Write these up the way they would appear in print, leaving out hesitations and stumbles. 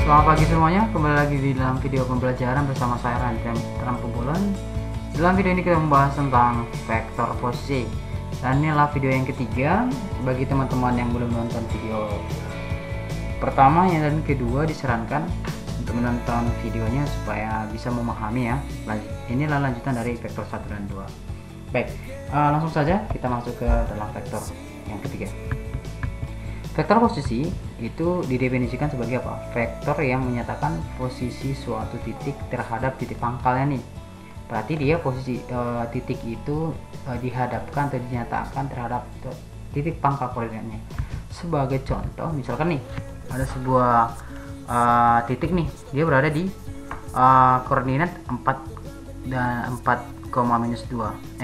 Selamat pagi semuanya, kembali lagi di dalam video pembelajaran bersama saya Randy Trampubulan. Dalam video ini kita membahas tentang vektor posisi, dan inilah video yang ketiga. Bagi teman-teman yang belum menonton video pertama dan kedua, disarankan untuk menonton videonya supaya bisa memahami ya. Inilah lanjutan dari vektor 1 dan 2. Baik, langsung saja kita masuk ke dalam vektor yang ketiga. Vektor posisi itu didefinisikan sebagai apa? Vektor yang menyatakan posisi suatu titik terhadap titik pangkalnya nih. Berarti dia posisi titik itu dihadapkan atau dinyatakan terhadap titik pangkal koordinatnya. Sebagai contoh, misalkan nih ada sebuah titik nih, dia berada di koordinat 4 dan 4, minus 2, 2.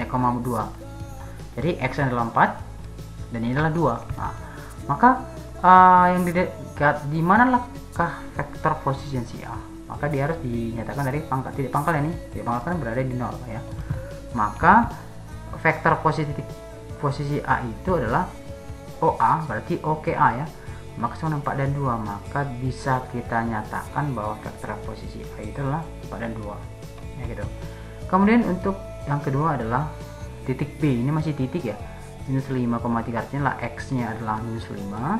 Jadi x adalah 4 dan ini adalah 2. Nah, maka yang di mana letakah vektor posisi A? Maka dia harus dinyatakan dari titik pangkalnya nih. Titik pangkal kan berada di 0 ya. Maka vektor posisi A itu adalah OA, berarti OKA ya. Maka sama 4 dan 2. Maka bisa kita nyatakan bahwa vektor posisi A itu adalah 4 dan 2. Ya gitu. Kemudian untuk yang kedua adalah titik B. Ini masih titik ya. Minus 5,3, artinya lah x nya adalah minus 5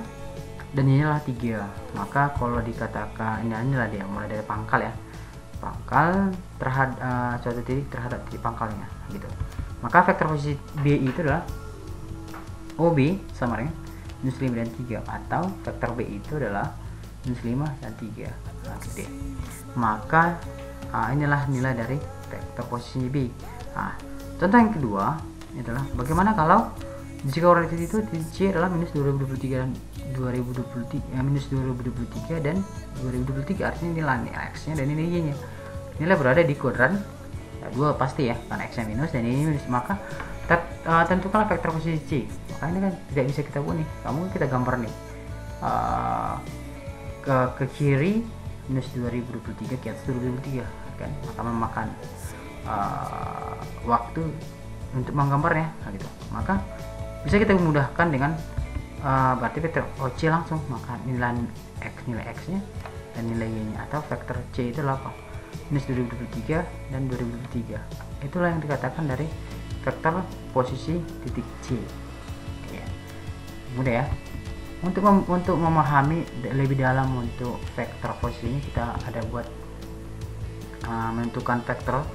dan inilah 3. Maka kalau dikatakan inilah dia mulai dari pangkal ya, pangkal terhadap suatu titik terhadap titik pangkalnya gitu. Maka vektor posisi B itu adalah OB sama dengan minus 5 dan 3, atau vektor B itu adalah minus 5 dan 3. Nah, gitu. Maka inilah nilai dari vektor posisi B. Nah, contoh yang kedua adalah bagaimana kalau jika koordinat itu titik C adalah minus 2023 dan 2023, minus 2023 dan 2023, artinya nilai x nya dan ini y nya. Nilai berada di kuadran ya, 2 pasti ya, kan x nya minus dan ini minus. Maka tentukanlah vektor posisi C. Maka ini kan tidak bisa kita buat nih, kita gambar nih ke kiri minus 2023, ke atas 2023 kan, maka memakan waktu untuk menggambarnya. Nah, gitu. Maka bisa kita mudahkan dengan berarti vektor OC langsung, maka nilai x nya dan nilai y nya, atau vektor C itu apa? Minus 2023 dan 2023. Itulah yang dikatakan dari vektor posisi titik C. Ya. Mudah ya. Untuk memahami lebih dalam untuk vektor posisi ini, kita ada buat menentukan vektor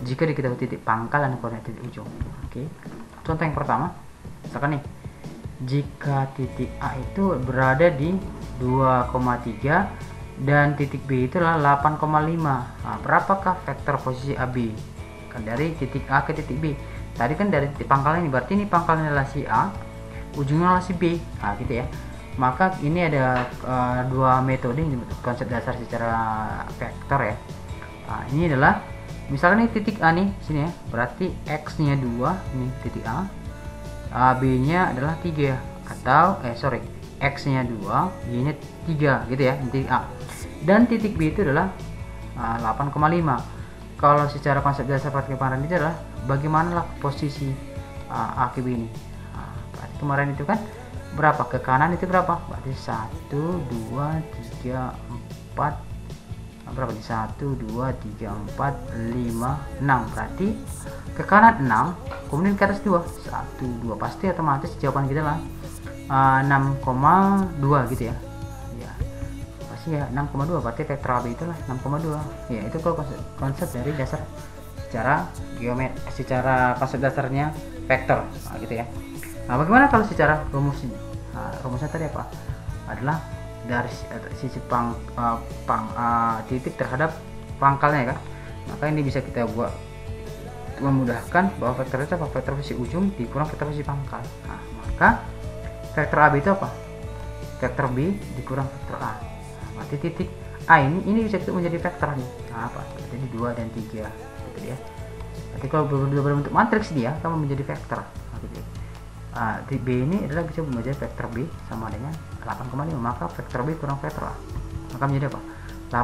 jika diketahui titik pangkal dan koordinat titik ujung. Oke. Contoh yang pertama, misalkan nih, jika titik A itu berada di 2,3 dan titik B itu adalah 8,5. Nah, berapakah vektor posisi AB? Kan dari titik A ke titik B. Tadi kan dari titik pangkal ini, berarti ini pangkalnya adalah si A, ujungnya adalah si B. Nah, gitu ya. Maka ini ada dua metode konsep dasar secara vektor ya. Nah, ini adalah misalnya nih titik A nih sini ya, berarti x nya 2 ini titik A, B nya adalah 3, atau x nya 2, y nya 3 gitu ya, titik A. Dan titik B itu adalah 8,5. Kalau secara konsep dasar perkembangan itu adalah bagaimana posisi A ke B ini. Berarti kemarin itu kan berapa, ke kanan itu berapa, berarti 1, 2, 3, 4, berapa nih, 1, 2, 3, 4, 5, 6. Berarti ke kanan 6, kemudian ke atas 2, 1, 2, pasti otomatis jawaban kita lah 6,2 gitu ya. Ya pasti ya 6,2, berarti vektor AB itulah 6,2 ya. Itu kalau konsep dari dasar secara geometri, secara konsep dasarnya vektor. Nah, gitu ya. Nah, bagaimana kalau secara rumusnya? Nah, rumusnya tadi apa? Adalah dari sisi titik terhadap pangkalnya kan. Maka ini bisa kita buat memudahkan bahwa vektor itu apa? Vektor posisi ujung dikurang vektor posisi pangkal. Nah, maka vektor AB itu apa? Vektor B dikurang vektor A. Nah, berarti titik A ini bisa kita menjadi vektor nih. Nah, apa? Jadi 2 dan 3 gitu ya. Berarti kalau berbentuk matriks dia akan menjadi vektor. Nah, gitu ya. B ini adalah bisa menjadi vektor B sama dengan 8,5, maka vektor B kurang vektor A, maka menjadi apa?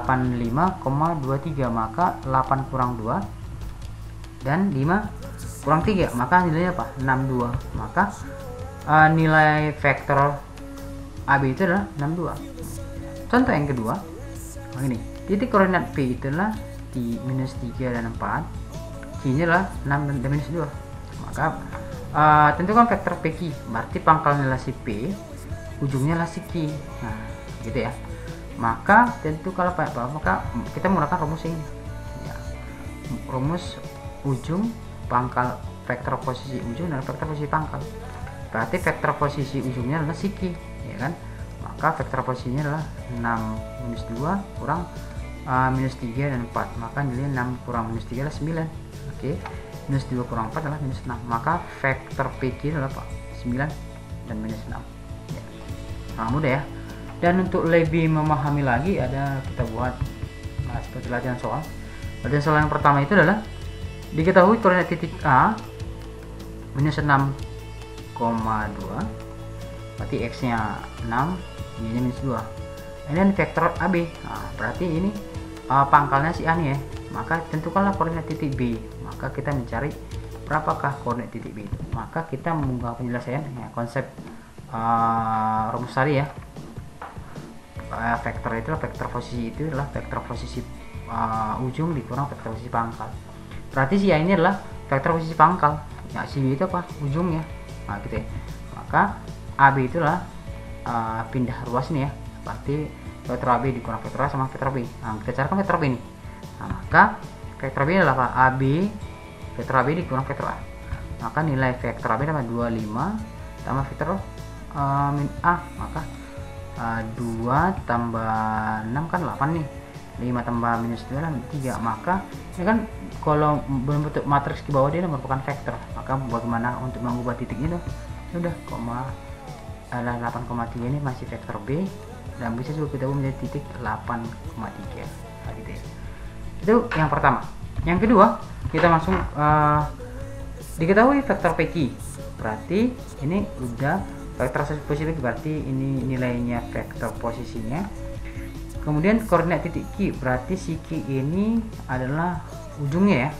85,23. Maka 8 kurang 2 dan 5 kurang 3, maka nilainya apa? 62. Maka nilai vektor AB itu adalah 62. Contoh yang kedua, Begini, titik koordinat P itulah di minus 3 dan 4, Q-nya adalah 6 dan minus 2. Maka tentukan vektor PQ, berarti pangkalnya adalah si P, ujungnya adalah si Q. Nah, gitu ya. Maka tentu kalau maka kita menggunakan rumus ini. Ya. Rumus ujung pangkal vektor posisi ujung dan vektor posisi pangkal. Berarti vektor posisi ujungnya adalah si Q, ya kan? Maka vektor posisinya adalah 6 minus 2 kurang minus 3 dan 4. Maka nilainya 6 kurang minus 3 adalah 9. Oke. Minus 2 kurang 4 adalah minus 6. Maka vektor PQ adalah apa? 9 dan minus 6. Ya. Nah, mudah ya. Dan untuk lebih memahami lagi ada kita buat seperti latihan soal. Latihan soal yang pertama itu adalah diketahui koordinat titik A minus 6,2, berarti x nya 6, y nya minus 2. Ini kan vektor AB. Nah, berarti ini pangkalnya si A nih ya. Maka tentukanlah koordinat titik B. Maka kita mencari berapakah koordinat titik B itu. Maka kita membuka penjelasan ya, konsep rumus tadi ya. Vektor itu vektor posisi itu adalah vektor posisi ujung dikurang vektor posisi pangkal. Berarti si A ini adalah vektor posisi pangkal. Ya, si B itu apa? Ujungnya. Nah, gitu ya. Maka AB itu adalah pindah ruas ini ya. Berarti vektor AB dikurang vektor A sama vektor B. Nah, kita carikan vektor B ini. Nah, maka vektor B adalah apa? AB vektor AB dikurang vektor A. Maka nilai vektor AB adalah 25 tambah vektor A. Maka 2 tambah 6 kan 8 nih. 5 tambah minus 2 adalah 3. Maka ini kan kalau bentuk matriks di bawah dia merupakan vektor. Maka bagaimana untuk mengubah titiknya tuh? Ya udah, adalah 8,3 ini masih vektor B dan bisa juga kita ubah menjadi titik 8,3. Nah, gitu ya. Itu yang pertama. Yang kedua, kita langsung diketahui vektor PQ. Berarti ini udah vektor positif, berarti ini nilainya vektor posisinya. Kemudian koordinat titik Q, berarti si Q ini adalah ujungnya ya.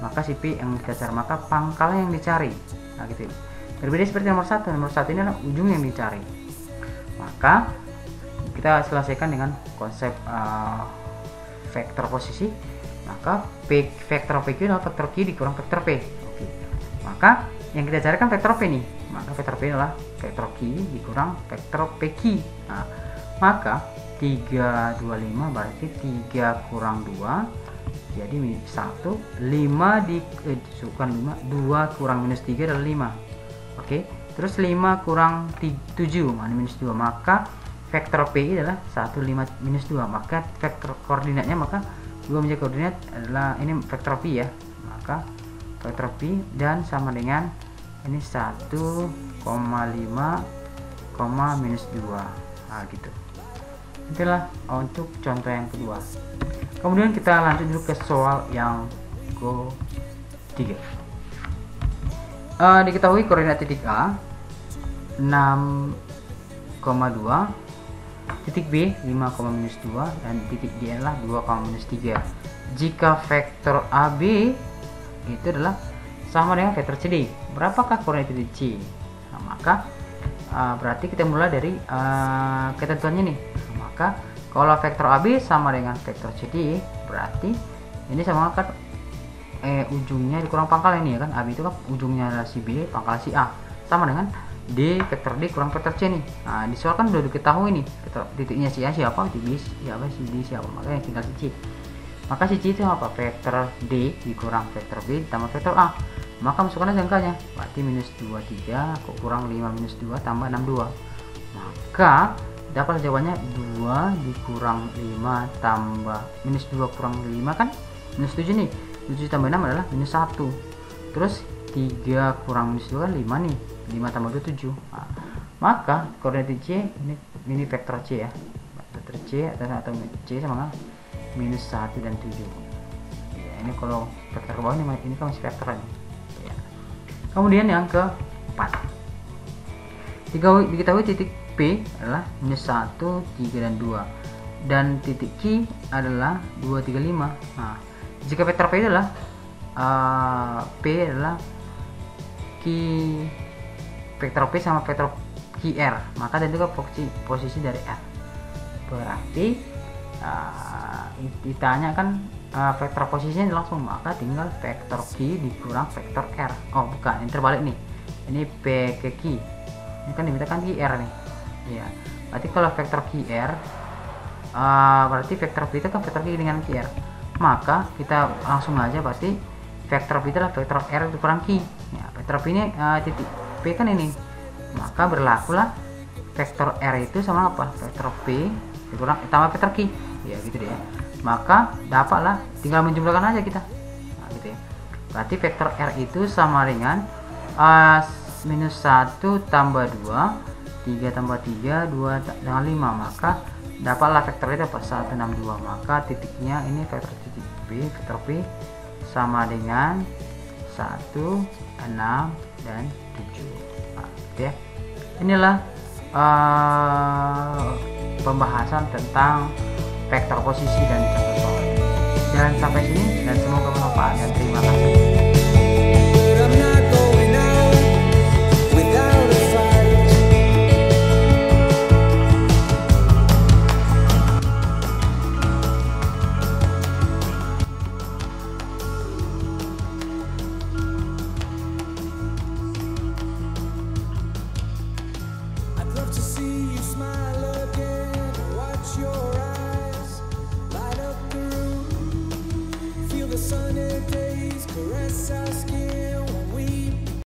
Maka si P yang kita cari, maka pangkalnya yang dicari. Nah, gitu. Berbeda seperti nomor 1. Nomor 1 ini adalah ujung yang dicari. Maka kita selesaikan dengan konsep vektor posisi. Maka vektor PQ adalah vektor Q dikurang vektor P. Oke. Maka yang kita carikan vektor P nih. Maka vektor P adalah vektor Q dikurang vektor PQ. Nah, maka 325 berarti 3 kurang 2 jadi 1. 5 bukan 5, 2 kurang minus 3 adalah 5. Oke. Terus 5 kurang 7 mana minus 2. Maka vektor P adalah 1, 5, minus 2. Maka vektor koordinatnya, maka juga menjadi koordinat adalah ini vektor P ya. Maka vektor P dan sama dengan ini 1,5, minus 2. Nah, gitu. Itulah untuk contoh yang kedua. Kemudian kita lanjut dulu ke soal yang ke-3. Diketahui koordinat titik A 6,2, titik B 5, minus 2 dan titik D adalah 2, minus 3. Jika vektor AB itu adalah sama dengan vektor CD, berapakah koordinat titik C? Nah, maka berarti kita mulai dari ketentuannya nih. Maka kalau vektor AB sama dengan vektor CD, berarti ini sama kan ujungnya dikurang pangkal ini ya kan. AB itu kan ujungnya adalah si B, pangkal si A, sama dengan D vektor D kurang vektor C nih. Nah, di soal kan udah diketahui nih titiknya si A siapa, titik B siapa, si D siapa, makanya tinggal si C. Maka si C itu apa? Vektor D dikurang vektor B tambah vektor A. Maka masukkan aja angkanya, berarti minus 23 kurang 5 minus 2 tambah 62. Maka dapat jawabannya 2 dikurang 5 tambah minus 2 kurang 5 kan minus 7 nih. 7 tambah 6 adalah minus 1. Terus 3 kurang minus 2 kan 5 nih. 5 tambah 2 7. Nah, maka koordinat C ini vektor C ya. Vektor C atau C sama minus 1 dan 7. Ya, ini kalau vektor ke bawah ini kan masih vektoran. Ya. Kemudian yang keempat. Diketahui titik P adalah minus 1, 3 dan 2. Dan titik Q adalah 2, 3, 5. Nah, jika vektor P adalah vektor P sama vektor QR, maka tentukan posisi dari R. Berarti Ditanya kan vektor posisinya langsung, maka tinggal vektor Q dikurang vektor R. Oh bukan, ini terbalik nih, ini P ke Q, ini kan dimintakan QR nih ya. Berarti kalau vektor QR berarti vektor P itu kan vektor Q dengan QR, maka kita langsung aja berarti vektor P itu adalah vektor R dikurang Q ya. Vektor P ini titik P kan ini, maka berlakulah vektor R itu sama apa, vektor P dikurang tambah vektor Q ya, gitu deh ya. Maka dapatlah, tinggal menjumlahkan aja kita, nah, gitu ya. Berarti vektor R itu sama dengan minus 1 tambah 2, 3 tambah 3, 2 dengan 5, maka dapatlah vektor itu apa, 162. Maka titiknya ini vektor titik P, vektor P sama dengan 1, 6, dan 7. Nah, gitu ya. Inilah pembahasan tentang vektor posisi dan contoh soal. Dan sampai sini, dan semoga bermanfaat, dan terima kasih.